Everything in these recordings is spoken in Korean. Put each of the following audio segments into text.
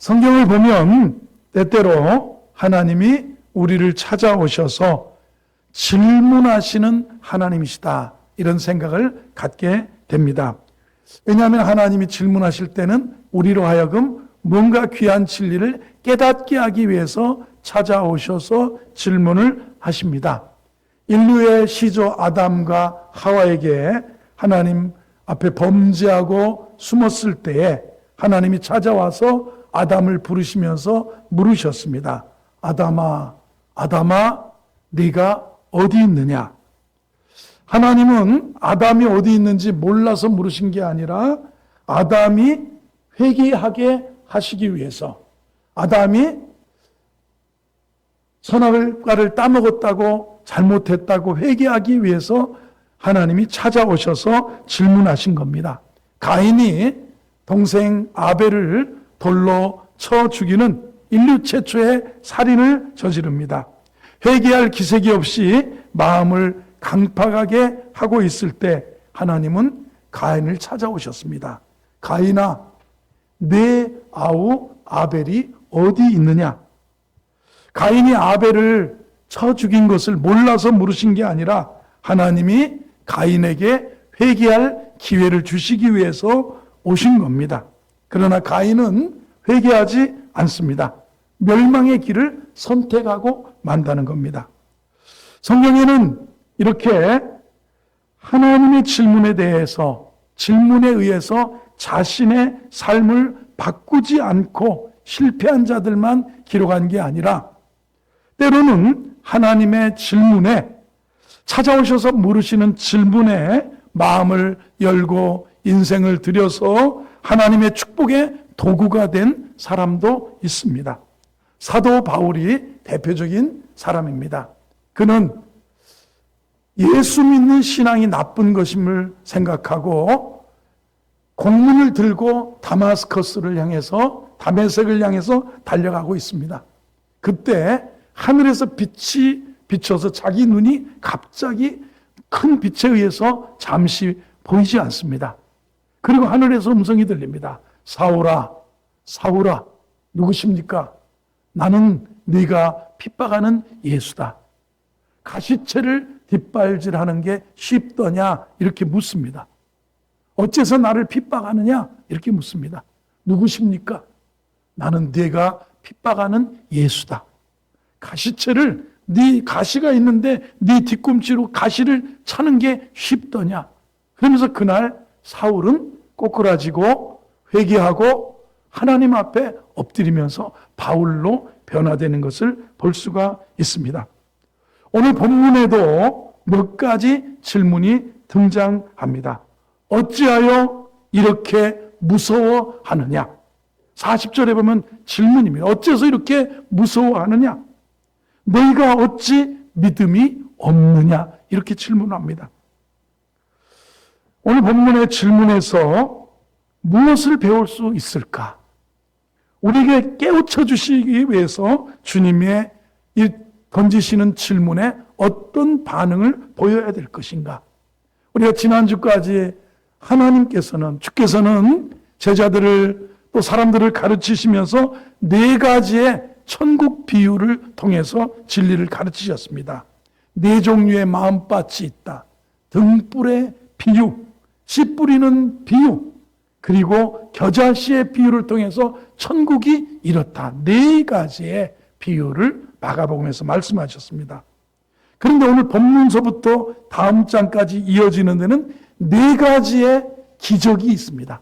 성경을 보면 때때로 하나님이 우리를 찾아오셔서 질문하시는 하나님이시다, 이런 생각을 갖게 됩니다. 왜냐하면 하나님이 질문하실 때는 우리로 하여금 뭔가 귀한 진리를 깨닫게 하기 위해서 찾아오셔서 질문을 하십니다. 인류의 시조 아담과 하와에게 하나님 앞에 범죄하고 숨었을 때에 하나님이 찾아와서 아담을 부르시면서 물으셨습니다. 아담아, 아담아, 네가 어디 있느냐? 하나님은 아담이 어디 있는지 몰라서 물으신 게 아니라 아담이 회개하게 하시기 위해서, 아담이 선악과를 따먹었다고 잘못했다고 회개하기 위해서 하나님이 찾아오셔서 질문하신 겁니다. 가인이 동생 아벨을 돌로 쳐 죽이는 인류 최초의 살인을 저지릅니다. 회개할 기색이 없이 마음을 강팍하게 하고 있을 때 하나님은 가인을 찾아오셨습니다. 가인아, 내 아우 아벨이 어디 있느냐? 가인이 아벨을 쳐 죽인 것을 몰라서 물으신 게 아니라 하나님이 가인에게 회개할 기회를 주시기 위해서 오신 겁니다. 그러나 가인은 회개하지 않습니다. 멸망의 길을 선택하고 만다는 겁니다. 성경에는 이렇게 하나님의 질문에 의해서 자신의 삶을 바꾸지 않고 실패한 자들만 기록한 게 아니라 때로는 하나님의 질문에, 찾아오셔서 물으시는 질문에 마음을 열고 인생을 들여서 하나님의 축복의 도구가 된 사람도 있습니다. 사도 바울이 대표적인 사람입니다. 그는 예수 믿는 신앙이 나쁜 것임을 생각하고 공문을 들고 다메섹을 향해서 달려가고 있습니다. 그때 하늘에서 빛이 비춰서 자기 눈이 갑자기 큰 빛에 의해서 잠시 보이지 않습니다. 그리고 하늘에서 음성이 들립니다. 사울아, 사울아, 누구십니까? 나는 네가 핍박하는 예수다. 가시체를 뒷발질하는 게 쉽더냐? 이렇게 묻습니다. 어째서 나를 핍박하느냐? 이렇게 묻습니다. 누구십니까? 나는 네가 핍박하는 예수다. 가시체를, 네 가시가 있는데 네 뒤꿈치로 가시를 차는 게 쉽더냐? 그러면서 그날 사울은 꼬꾸라지고 회개하고 하나님 앞에 엎드리면서 바울로 변화되는 것을 볼 수가 있습니다. 오늘 본문에도 몇 가지 질문이 등장합니다. 어찌하여 이렇게 무서워하느냐? 40절에 보면 질문입니다. 어째서 이렇게 무서워하느냐? 너희가 어찌 믿음이 없느냐? 이렇게 질문합니다. 오늘 본문의 질문에서 무엇을 배울 수 있을까? 우리에게 깨우쳐 주시기 위해서 주님의 이 던지시는 질문에 어떤 반응을 보여야 될 것인가? 우리가 지난주까지 주께서는 제자들을 또 사람들을 가르치시면서 4가지의 천국 비유를 통해서 진리를 가르치셨습니다. 4종류의 마음밭이 있다. 등불의 비유, 씨 뿌리는 비유, 그리고 겨자씨의 비유를 통해서 천국이 이렇다. 4가지의 비유를 마가복음에서 말씀하셨습니다. 그런데 오늘 본문서부터 다음 장까지 이어지는 데는 4가지의 기적이 있습니다.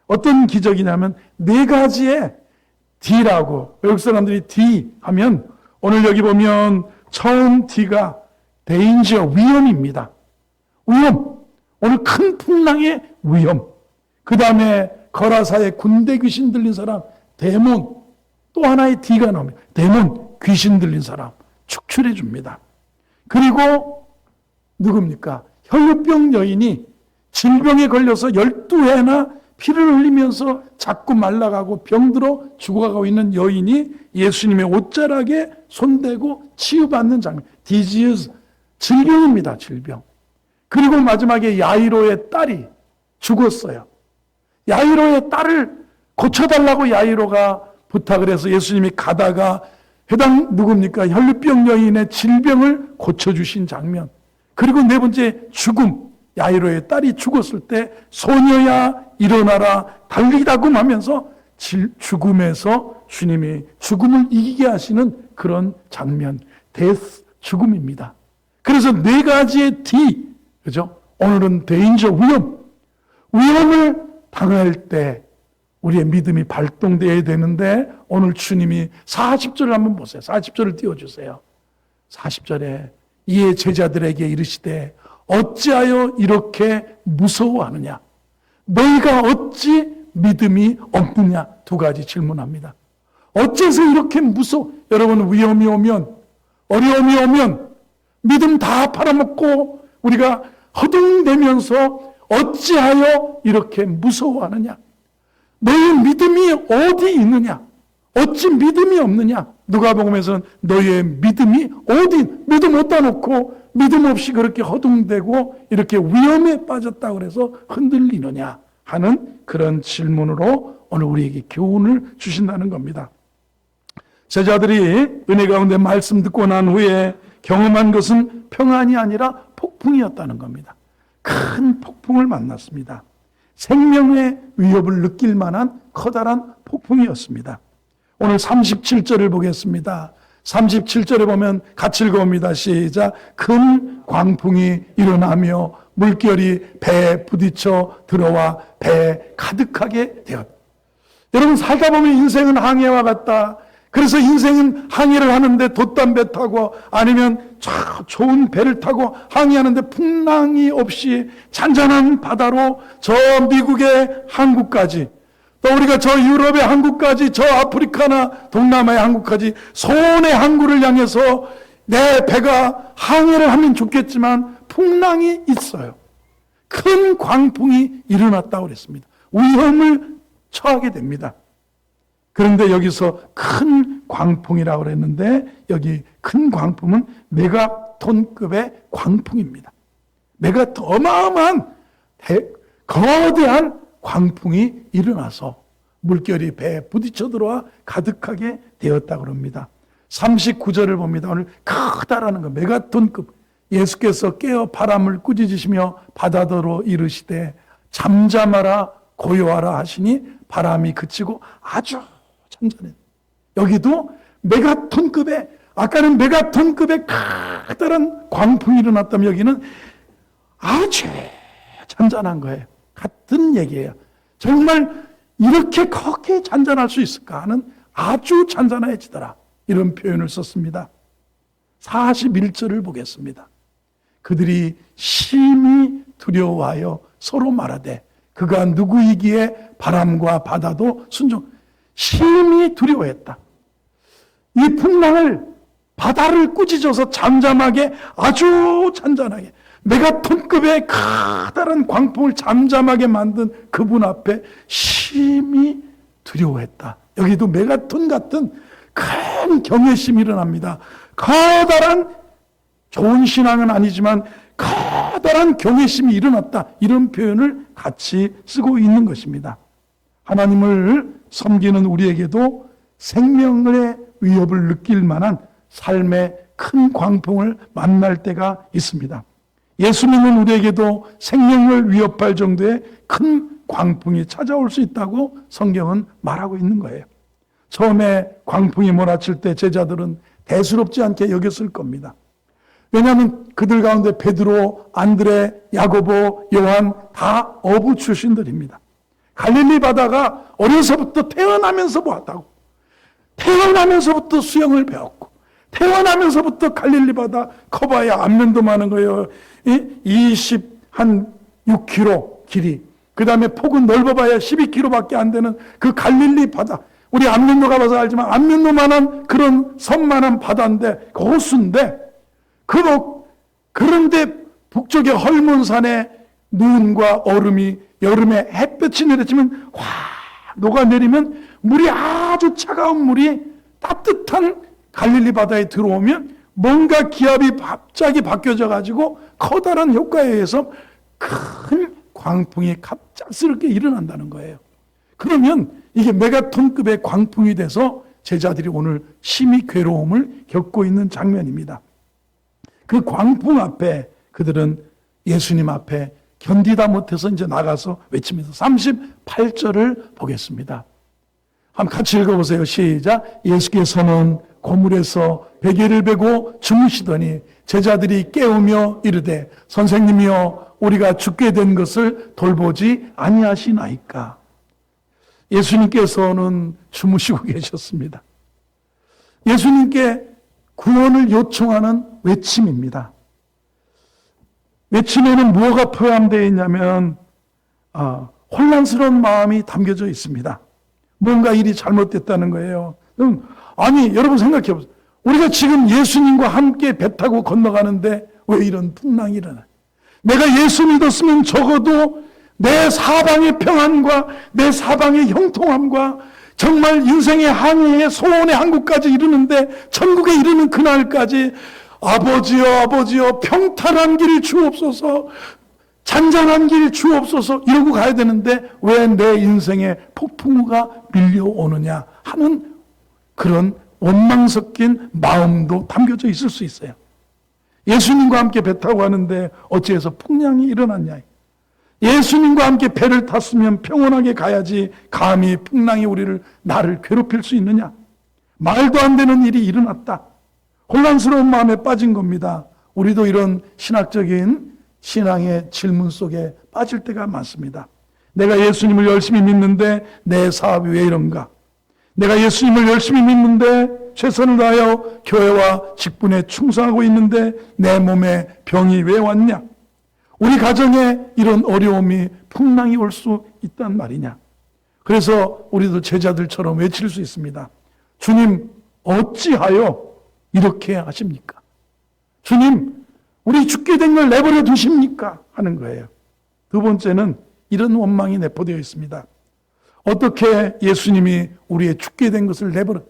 어떤 기적이냐면 4가지의 D라고, 외국 사람들이 D 하면 오늘 여기 보면 처음 D가 danger, 위험입니다. 위험, 오늘 큰 풍랑의 위험. 그 다음에 거라사의 군대 귀신 들린 사람, 데몬. 또 하나의 D가 나옵니다. 데몬, 귀신 들린 사람 축출해 줍니다. 그리고 누굽니까? 혈루병 여인이 질병에 걸려서 12해나 피를 흘리면서 자꾸 말라가고 병들어 죽어가고 있는 여인이 예수님의 옷자락에 손대고 치유받는 장면. 디지즈, 질병입니다. 질병. 그리고 마지막에 야이로의 딸이 죽었어요. 야이로의 딸을 고쳐달라고 야이로가 부탁을 해서 예수님이 가다가 해당 누굽니까? 혈루병 여인의 질병을 고쳐주신 장면. 그리고 네 번째 죽음. 야이로의 딸이 죽었을 때 소녀야 일어나라 달리다금 하면서 죽음에서 주님이 죽음을 이기게 하시는 그런 장면. 데스, 죽음입니다. 그래서 네 가지의 D, 그죠? 오늘은 데인저, 위험을 당할 때 우리의 믿음이 발동되어야 되는데 오늘 주님이 40절을 한번 보세요. 40절을 띄워주세요. 40절에 이에 제자들에게 이르시되 어찌하여 이렇게 무서워하느냐? 너희가 어찌 믿음이 없느냐? 두 가지 질문합니다. 어째서 이렇게 여러분 위험이 오면, 어려움이 오면 믿음 다 팔아먹고 우리가 허둥대면서 어찌하여 이렇게 무서워하느냐? 너희 믿음이 어디 있느냐? 어찌 믿음이 없느냐? 누가복음에서는 너희의 믿음이 어디, 믿음 어디다 놓고 믿음 없이 그렇게 허둥대고 이렇게 위험에 빠졌다고 해서 흔들리느냐 하는 그런 질문으로 오늘 우리에게 교훈을 주신다는 겁니다. 제자들이 은혜 가운데 말씀 듣고 난 후에 경험한 것은 평안이 아니라 폭풍이었다는 겁니다. 큰 폭풍을 만났습니다. 생명의 위협을 느낄 만한 커다란 폭풍이었습니다. 오늘 37절을 보겠습니다. 37절에 보면 같이 읽어봅니다. 시작. 큰 광풍이 일어나며 물결이 배에 부딪혀 들어와 배에 가득하게 되었다. 여러분 살다 보면 인생은 항해와 같다. 그래서 인생은 항해를 하는데 돛담배 타고 아니면 좋은 배를 타고 항해하는데 풍랑이 없이 잔잔한 바다로 저 미국의 항구까지 또 우리가 저 유럽의 항구까지 저 아프리카나 동남아의 항구까지 소원의 항구를 향해서 내 배가 항해를 하면 좋겠지만 풍랑이 있어요. 큰 광풍이 일어났다고 그랬습니다. 위험을 처하게 됩니다. 그런데 여기서 큰 광풍이라고 그랬는데 여기 큰 광풍은 메가톤급의 광풍입니다. 어마어마한 거대한 광풍이 일어나서 물결이 배에 부딪혀 들어와 가득하게 되었다고 합니다. 39절을 봅니다. 오늘 크다라는 거 메가톤급. 예수께서 깨어 바람을 꾸짖으시며 바다더러 이르시되 잠잠하라 고요하라 하시니 바람이 그치고 아주 잔잔해. 여기도 메가톤급의, 아까는 메가톤급의 커다란 광풍이 일어났다면 여기는 아주 잔잔한 거예요. 같은 얘기예요. 정말 이렇게 그렇게 잔잔할 수 있을까 하는 아주 잔잔해지더라. 이런 표현을 썼습니다. 41절을 보겠습니다. 그들이 심히 두려워하여 서로 말하되 그가 누구이기에 바람과 바다도 순종. 심히 두려워했다. 이 풍랑을 바다를 꾸짖어서 잠잠하게 아주 잔잔하게 메가톤급의 커다란 광풍을 잠잠하게 만든 그분 앞에 심히 두려워했다. 여기도 메가톤 같은 큰 경외심이 일어납니다. 커다란 좋은 신앙은 아니지만 커다란 경외심이 일어났다. 이런 표현을 같이 쓰고 있는 것입니다. 하나님을 섬기는 우리에게도 생명의 위협을 느낄 만한 삶의 큰 광풍을 만날 때가 있습니다. 예수 믿는 우리에게도 생명을 위협할 정도의 큰 광풍이 찾아올 수 있다고 성경은 말하고 있는 거예요. 처음에 광풍이 몰아칠 때 제자들은 대수롭지 않게 여겼을 겁니다. 왜냐하면 그들 가운데 베드로, 안드레, 야고보, 요한 다 어부 출신들입니다. 갈릴리 바다가 어려서부터 태어나면서 보았다고. 태어나면서부터 수영을 배웠고 태어나면서부터 갈릴리 바다 커봐야 안면도 많은 거예요. 26km 길이. 그 다음에 폭은 넓어봐야 12km밖에 안 되는 그 갈릴리 바다. 우리 안면도 가봐서 알지만 안면도만한 그런 섬만한 바다인데 그 호수인데 그런데 북쪽의 헐몬산에 눈과 얼음이 여름에 햇볕이 내리치면 확 녹아내리면 물이 아주 차가운 물이 따뜻한 갈릴리 바다에 들어오면 뭔가 기압이 갑자기 바뀌어져 가지고 커다란 효과에 의해서 큰 광풍이 갑작스럽게 일어난다는 거예요. 그러면 이게 메가톤급의 광풍이 돼서 제자들이 오늘 심히 괴로움을 겪고 있는 장면입니다. 그 광풍 앞에 그들은 예수님 앞에 견디다 못해서 이제 나가서 외치면서 38절을 보겠습니다. 한번 같이 읽어보세요. 시작. 예수께서는 고물에서 베개를 베고 주무시더니 제자들이 깨우며 이르되 선생님이여 우리가 죽게 된 것을 돌보지 아니하시나이까. 예수님께서는 주무시고 계셨습니다. 예수님께 구원을 요청하는 외침입니다. 외침에는 무엇가 포함되어 있냐면 혼란스러운 마음이 담겨져 있습니다. 뭔가 일이 잘못됐다는 거예요. 아니 여러분 생각해 보세요. 우리가 지금 예수님과 함께 배 타고 건너가는데 왜 이런 풍랑이 일어나? 내가 예수 믿었으면 적어도 내 사방의 평안과 내 사방의 형통함과 정말 인생의 항해의 소원의 한국까지 이르는데 천국에 이르는 그날까지 아버지여 평탄한 길 주옵소서, 잔잔한 길 주옵소서 이러고 가야 되는데 왜 내 인생에 폭풍우가 밀려오느냐 하는 그런 원망 섞인 마음도 담겨져 있을 수 있어요. 예수님과 함께 배 타고 가는데 어찌해서 풍랑이 일어났냐. 예수님과 함께 배를 탔으면 평온하게 가야지 감히 풍랑이 나를 괴롭힐 수 있느냐. 말도 안 되는 일이 일어났다. 혼란스러운 마음에 빠진 겁니다. 우리도 이런 신학적인 신앙의 질문 속에 빠질 때가 많습니다. 내가 예수님을 열심히 믿는데 내 사업이 왜 이런가? 내가 예수님을 열심히 믿는데 최선을 다하여 교회와 직분에 충성하고 있는데 내 몸에 병이 왜 왔냐? 우리 가정에 이런 어려움이 풍랑이 올 수 있단 말이냐? 그래서 우리도 제자들처럼 외칠 수 있습니다. 주님 어찌하여 이렇게 하십니까? 주님 우리 죽게 된 걸 내버려 두십니까? 하는 거예요. 두 번째는 이런 원망이 내포되어 있습니다. 어떻게 예수님이 우리의 죽게 된 것을 내버려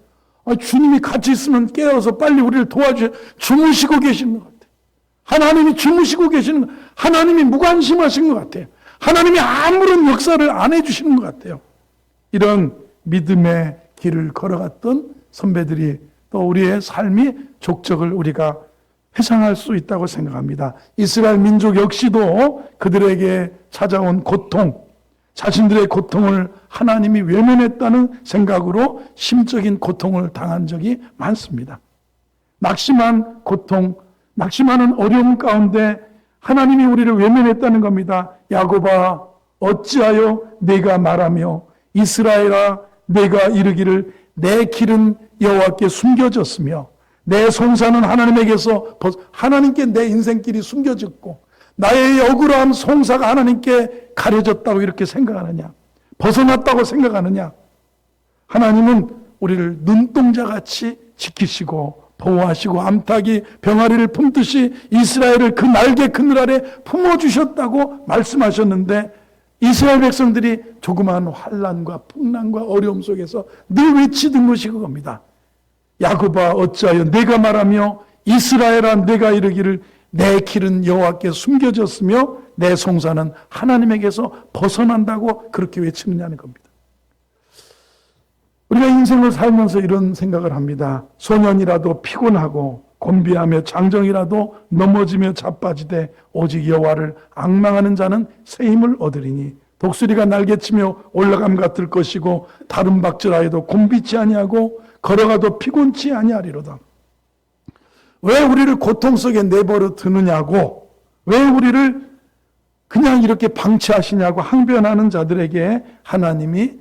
주님이 같이 있으면 깨어서 빨리 우리를 도와주셔. 주무시고 계시는 것 같아요. 하나님이 주무시고 계시는 하나님이 무관심하신 것 같아요. 하나님이 아무런 역사를 안 해주시는 것 같아요. 이런 믿음의 길을 걸어갔던 선배들이 또 우리의 삶이 족적을 우리가 회상할 수 있다고 생각합니다. 이스라엘 민족 역시도 그들에게 찾아온 고통, 자신들의 고통을 하나님이 외면했다는 생각으로 심적인 고통을 당한 적이 많습니다. 낙심한 고통, 낙심하는 어려움 가운데 하나님이 우리를 외면했다는 겁니다. 야곱아 어찌하여 내가 말하며 이스라엘아 내가 이르기를 내 길은 여호와께 숨겨졌으며 내 송사는 하나님에게서 하나님께 내 인생길이 숨겨졌고 나의 억울함 송사가 하나님께 가려졌다고 이렇게 생각하느냐? 벗어났다고 생각하느냐? 하나님은 우리를 눈동자같이 지키시고 보호하시고 암탉이 병아리를 품듯이 이스라엘을 그 날개 그늘 아래 품어주셨다고 말씀하셨는데 이스라엘 백성들이 조그마한 환난과 풍랑과 어려움 속에서 늘 외치던 것이 그겁니다. 야곱아 어찌하여 내가 말하며 이스라엘아 내가 이르기를 내 길은 여호와께 숨겨졌으며 내 송사는 하나님에게서 벗어난다고 그렇게 외치느냐는 겁니다. 우리가 인생을 살면서 이런 생각을 합니다. 소년이라도 피곤하고 곤비하며 장정이라도 넘어지며 자빠지되 오직 여호와를 앙망하는 자는 새 힘을 얻으리니 독수리가 날개치며 올라감 같을 것이고 다른 박질하여도 곤비치 아니하고 걸어가도 피곤치 아니하리로다. 왜 우리를 고통 속에 내버려 두느냐고, 왜 우리를 그냥 이렇게 방치하시냐고 항변하는 자들에게 하나님이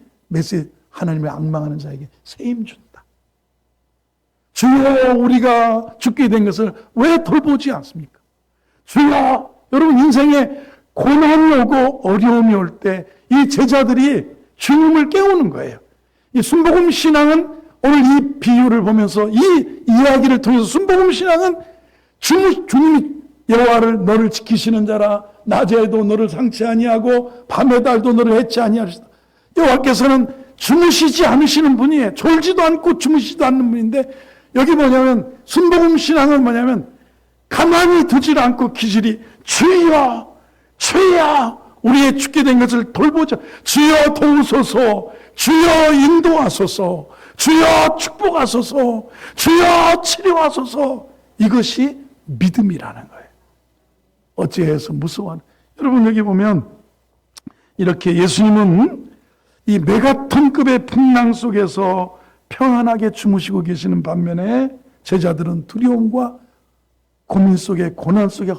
하나님을 앙망하는 자에게 새 힘 준다. 주여 우리가 죽게 된 것을 왜 돌보지 않습니까? 주여, 여러분 인생에 고난이 오고 어려움이 올 때 이 제자들이 주님을 깨우는 거예요. 이 순복음 신앙은 오늘 이 비유를 보면서 이 이야기를 통해서 순복음 신앙은 주님이 여호와를 너를 지키시는 자라 낮에도 너를 상치 아니하고 밤에 달도 너를 해치 아니하시다. 여호와께서는 주무시지 않으시는 분이에요. 졸지도 않고 주무시지도 않는 분인데 여기 뭐냐면 순복음 신앙은 뭐냐면 가만히 두질 않고 기질이 주여 주여 우리의 죽게 된 것을 돌보자. 주여 도우소서. 주여 인도하소서, 주여 축복하소서, 주여 치료하소서. 이것이 믿음이라는 거예요. 어찌해서 무서워하는. 여러분 여기 보면 이렇게 예수님은 이 메가톤급의 풍랑 속에서 평안하게 주무시고 계시는 반면에 제자들은 두려움과 고민 속에, 고난 속에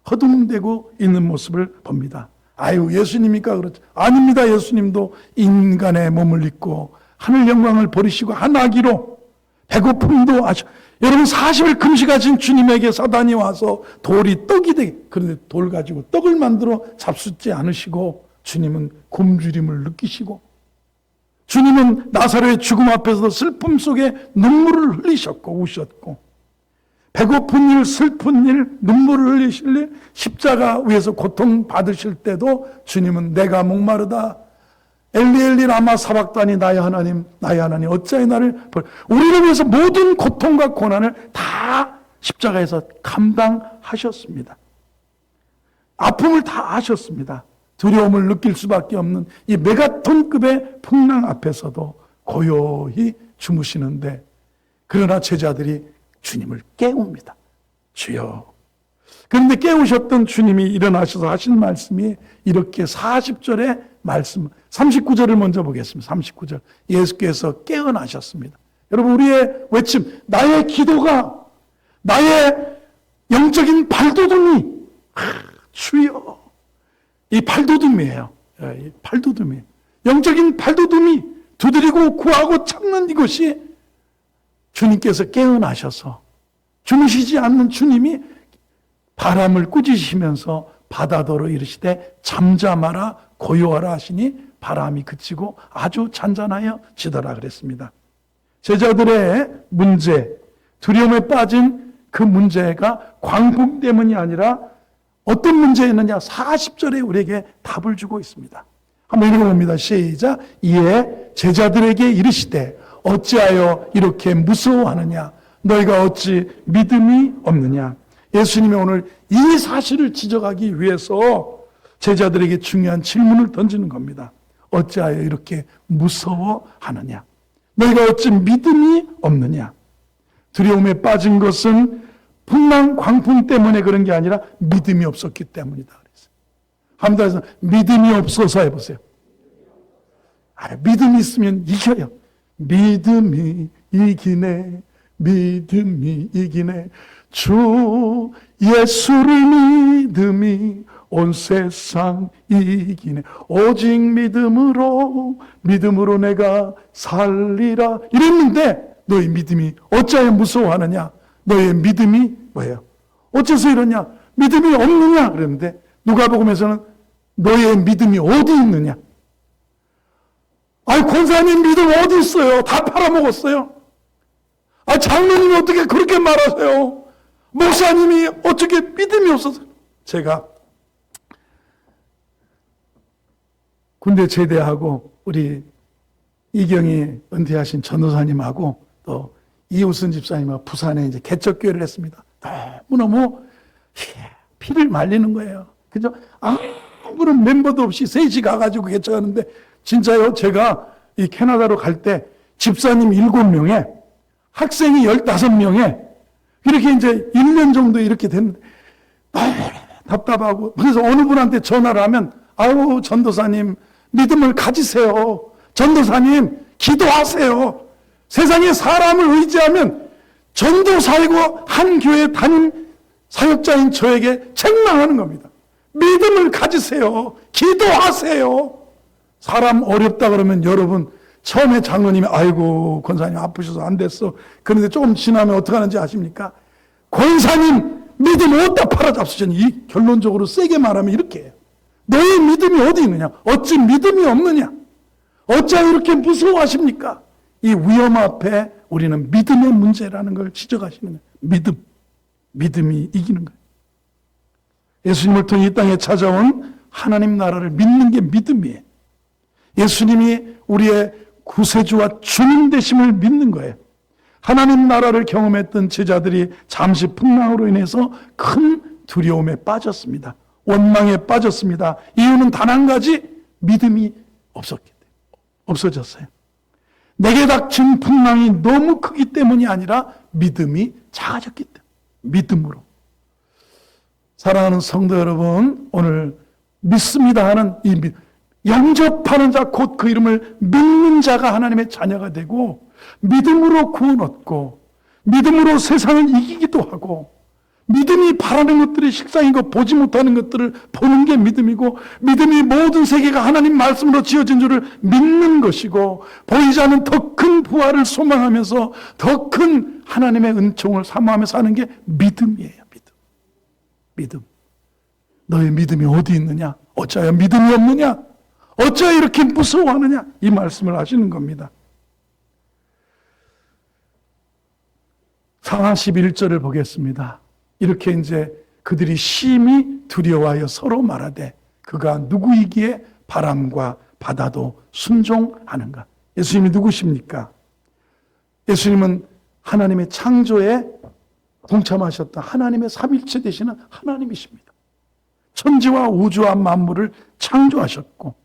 허둥대고 있는 모습을 봅니다. 아유, 예수님이니까 그렇죠. 아닙니다. 예수님도 인간의 몸을 입고 하늘 영광을 버리시고 한아기로 배고픔도 여러분 40일 금식하신 주님에게 사단이 와서 돌이 떡이 되게, 그런데 돌 가지고 떡을 만들어 잡숫지 않으시고 주님은 굶주림을 느끼시고 주님은 나사로의 죽음 앞에서 슬픔 속에 눈물을 흘리셨고 우셨고 배고픈 일, 슬픈 일, 눈물을 흘리실 일, 십자가 위에서 고통받으실 때도 주님은 내가 목마르다. 엘리 엘리 라마 사박다니 나의 하나님 어찌하여 나를 우리를 위해서 모든 고통과 고난을 다 십자가에서 감당하셨습니다. 아픔을 다 하셨습니다. 두려움을 느낄 수밖에 없는 이 메가톤급의 풍랑 앞에서도 고요히 주무시는데 그러나 제자들이 주님을 깨웁니다. 주여. 그런데 깨우셨던 주님이 일어나셔서 하신 말씀이 이렇게 40절의 말씀, 39절을 먼저 보겠습니다. 39절. 예수께서 깨어나셨습니다. 여러분 우리의 외침, 나의 기도가 나의 영적인 발돋움이 주여. 이 발돋움이에요. 이 발돋움이에요. 영적인 발돋움이 두드리고 구하고 찾는 이것이 주님께서 깨어나셔서 주무시지 않는 주님이 바람을 꾸짖으시면서 바다더러 이르시되 잠잠하라 고요하라 하시니 바람이 그치고 아주 잔잔하여 지더라 그랬습니다. 제자들의 문제, 두려움에 빠진 그 문제가 광풍 때문이 아니라 어떤 문제였느냐 40절에 우리에게 답을 주고 있습니다. 한번 읽어봅니다. 시작. 이에 제자들에게 이르시되 어찌하여 이렇게 무서워하느냐 너희가 어찌 믿음이 없느냐. 예수님이 오늘 이 사실을 지적하기 위해서 제자들에게 중요한 질문을 던지는 겁니다. 어찌하여 이렇게 무서워하느냐 너희가 어찌 믿음이 없느냐. 두려움에 빠진 것은 풍랑 광풍 때문에 그런 게 아니라 믿음이 없었기 때문이다. 한번더 믿음이 없어서 해보세요. 믿음이 있으면 이겨요. 믿음이 이기네. 믿음이 이기네. 주 예수를 믿음이 온 세상 이기네. 오직 믿음으로 내가 살리라. 이랬는데 너희 믿음이 어찌하여 무서워하느냐. 너의 믿음이 뭐예요? 어째서 이러냐? 믿음이 없느냐? 그랬는데 누가복음에서는 너의 믿음이 어디 있느냐? 권사님 믿음 어디 있어요? 다 팔아먹었어요. 장로님이 어떻게 그렇게 말하세요? 목사님이 어떻게 믿음이 없어서. 제가 군대 제대하고 우리 이경희 은퇴하신 전도사님하고 또 이우순 집사님하고 부산에 이제 개척교회를 했습니다. 너무너무 피를 말리는 거예요. 그죠? 아무런 멤버도 없이 셋이 가가지고 개척하는데 진짜요. 제가 이 캐나다로 갈 때 집사님 7명에 학생이 15명에 이렇게 이제 1년 정도 이렇게 됐는데 답답하고 그래서 어느 분한테 전화를 하면 아유 전도사님 믿음을 가지세요. 전도사님 기도하세요. 세상에 사람을 의지하면 전도사이고 한 교회 담임 사역자인 저에게 책망하는 겁니다. 믿음을 가지세요. 기도하세요. 사람 어렵다 그러면 여러분 처음에 장로님이 아이고 권사님 아프셔서 안 됐어. 그런데 조금 지나면 어떻게 하는지 아십니까? 권사님 믿음 어디다 팔아잡수셨니? 이 결론적으로 세게 말하면 이렇게 해요. 너의 믿음이 어디 있느냐? 어찌 믿음이 없느냐? 어찌하여 이렇게 무서워하십니까? 이 위험 앞에 우리는 믿음의 문제라는 걸 지적하시는 거예요. 믿음이 이기는 거예요. 예수님을 통해 이 땅에 찾아온 하나님 나라를 믿는 게 믿음이에요. 예수님이 우리의 구세주와 주님 되심을 믿는 거예요. 하나님 나라를 경험했던 제자들이 잠시 풍랑으로 인해서 큰 두려움에 빠졌습니다. 원망에 빠졌습니다. 이유는 단 한 가지, 믿음이 없었기 때문에. 없어졌어요. 내게 닥친 풍랑이 너무 크기 때문이 아니라 믿음이 작아졌기 때문에. 믿음으로. 사랑하는 성도 여러분, 오늘 믿습니다 하는 이 영접하는 자, 곧 그 이름을 믿는 자가 하나님의 자녀가 되고, 믿음으로 구원 얻고, 믿음으로 세상을 이기기도 하고, 믿음이 바라는 것들이 식상이고 보지 못하는 것들을 보는 게 믿음이고, 믿음이 모든 세계가 하나님 말씀으로 지어진 줄을 믿는 것이고, 보이지 않는 더 큰 부활을 소망하면서 더 큰 하나님의 은총을 사모하며 사는 게 믿음이에요. 믿음. 너의 믿음이 어디 있느냐? 어찌하여 믿음이 없느냐? 어찌하여 이렇게 무서워하느냐? 이 말씀을 하시는 겁니다. 41절을 보겠습니다. 이렇게 이제 그들이 심히 두려워하여 서로 말하되 그가 누구이기에 바람과 바다도 순종하는가? 예수님이 누구십니까? 예수님은 하나님의 창조에 동참하셨던 하나님의 삼일체 되시는 하나님이십니다. 천지와 우주와 만물을 창조하셨고,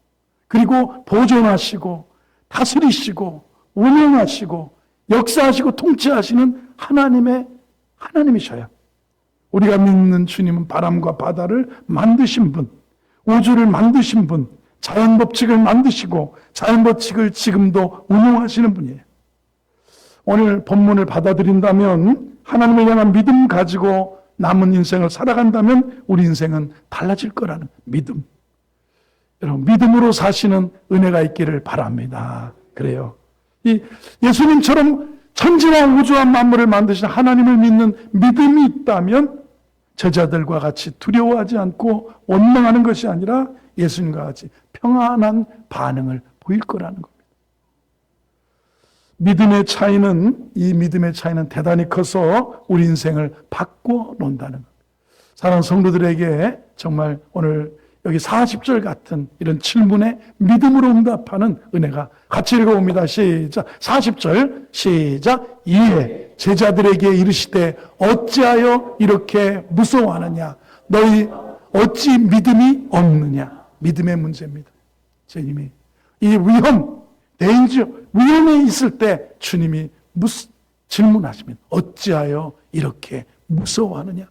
그리고 보존하시고 다스리시고 운영하시고 역사하시고 통치하시는 하나님이셔요. 우리가 믿는 주님은 바람과 바다를 만드신 분, 우주를 만드신 분, 자연 법칙을 만드시고 자연 법칙을 지금도 운영하시는 분이에요. 오늘 본문을 받아들인다면, 하나님을 향한 믿음 가지고 남은 인생을 살아간다면 우리 인생은 달라질 거라는 믿음. 여러분, 믿음으로 사시는 은혜가 있기를 바랍니다. 그래요. 이 예수님처럼 천지와 우주와 만물을 만드신 하나님을 믿는 믿음이 있다면 제자들과 같이 두려워하지 않고 원망하는 것이 아니라 예수님과 같이 평안한 반응을 보일 거라는 겁니다. 이 믿음의 차이는 대단히 커서 우리 인생을 바꿔 놓는다는 겁니다. 사랑하는 성도들에게 정말 오늘 여기 40절 같은 이런 질문에 믿음으로 응답하는 은혜가, 같이 읽어봅니다. 시작. 40절 시작. 이에 제자들에게 이르시되 어찌하여 이렇게 무서워하느냐? 너희 어찌 믿음이 없느냐? 믿음의 문제입니다. 주님이 이 위험에 있을 때 주님이 질문하십니다. 어찌하여 이렇게 무서워하느냐?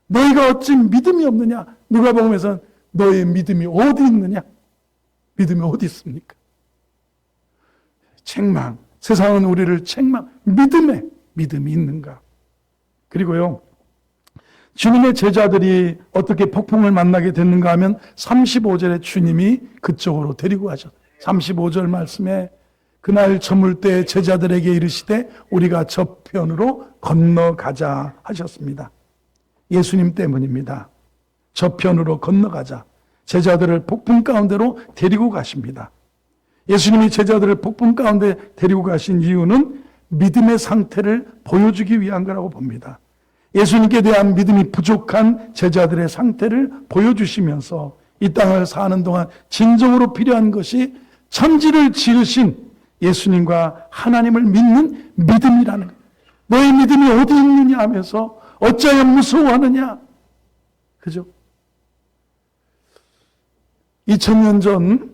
너희가 어찌 믿음이 없느냐? 누가복음에서는 너의 믿음이 어디 있느냐? 믿음이 어디 있습니까? 책망. 세상은 우리를 믿음이 있는가? 그리고요, 주님의 제자들이 어떻게 폭풍을 만나게 됐는가 하면 35절에 주님이 그쪽으로 데리고 가셨어요. 35절 말씀에 그날 저물 때 제자들에게 이르시되 우리가 저편으로 건너가자 하셨습니다. 예수님 때문입니다. 저편으로 건너가자. 제자들을 폭풍 가운데로 데리고 가십니다. 예수님이 제자들을 폭풍 가운데 데리고 가신 이유는 믿음의 상태를 보여주기 위한 거라고 봅니다. 예수님께 대한 믿음이 부족한 제자들의 상태를 보여주시면서 이 땅을 사는 동안 진정으로 필요한 것이 천지를 지으신 예수님과 하나님을 믿는 믿음이라는 거예요. 너의 믿음이 어디 있느냐 하면서 어찌하여 무서워하느냐? 그죠? 2000년 전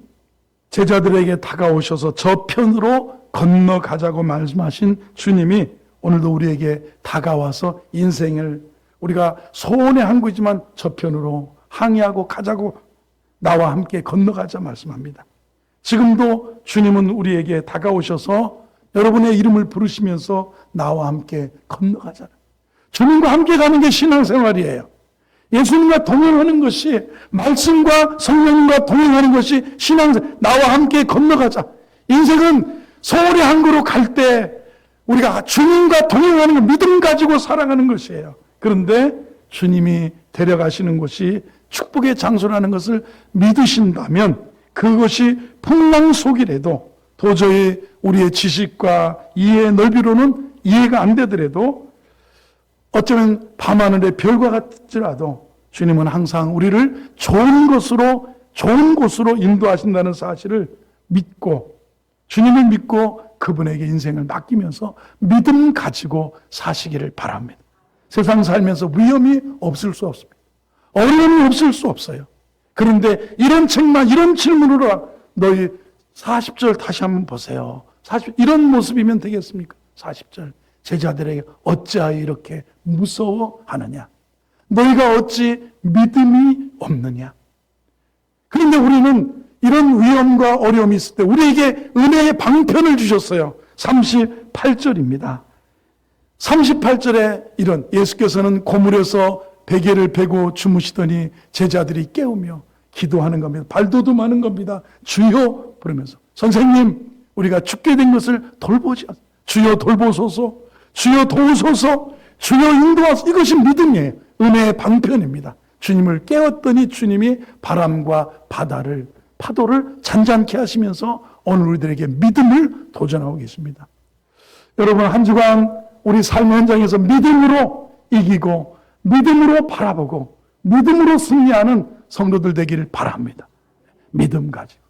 제자들에게 다가오셔서 저편으로 건너가자고 말씀하신 주님이 오늘도 우리에게 다가와서 인생을 우리가 소원의 항구이지만 저편으로 항해하고 가자고 나와 함께 건너가자 말씀합니다. 지금도 주님은 우리에게 다가오셔서 여러분의 이름을 부르시면서 나와 함께 건너가자. 주님과 함께 가는 게 신앙생활이에요. 예수님과 동행하는 것이, 말씀과 성령님과 동행하는 것이 신앙생활. 나와 함께 건너가자. 인생은 소원의 항구로 갈 때 우리가 주님과 동행하는 것, 믿음 가지고 살아가는 것이에요. 그런데 주님이 데려가시는 곳이 축복의 장소라는 것을 믿으신다면 그것이 풍랑 속이라도 도저히 우리의 지식과 이해의 넓이로는 이해가 안 되더라도 어쩌면 밤하늘의 별과 같지라도 주님은 항상 우리를 좋은 곳으로 인도하신다는 사실을 믿고, 주님을 믿고 그분에게 인생을 맡기면서 믿음 가지고 사시기를 바랍니다. 세상 살면서 위험이 없을 수 없습니다. 어려움이 없을 수 없어요. 그런데 이런 책만, 이런 질문으로 너희 40절 다시 한번 보세요. 40, 이런 모습이면 되겠습니까? 40절. 제자들에게 어찌하여 이렇게 무서워하느냐? 너희가 어찌 믿음이 없느냐? 그런데 우리는 이런 위험과 어려움이 있을 때 우리에게 은혜의 방편을 주셨어요. 38절입니다. 38절에 이런 예수께서는 고물에서 베개를 베고 주무시더니 제자들이 깨우며 기도하는 겁니다. 발돋움하는 겁니다. 주여 부르면서 선생님 우리가 죽게 된 것을 돌보지 않습니다. 주여 돌보소서, 주여 도우소서, 주여 인도하소서. 이것이 믿음이에요. 은혜의 방편입니다. 주님을 깨웠더니 주님이 바람과 파도를 잔잔케 하시면서 오늘 우리들에게 믿음을 도전하고 계십니다. 여러분 한 주간 우리 삶의 현장에서 믿음으로 이기고 믿음으로 바라보고 믿음으로 승리하는 성도들 되기를 바랍니다. 믿음 가지고.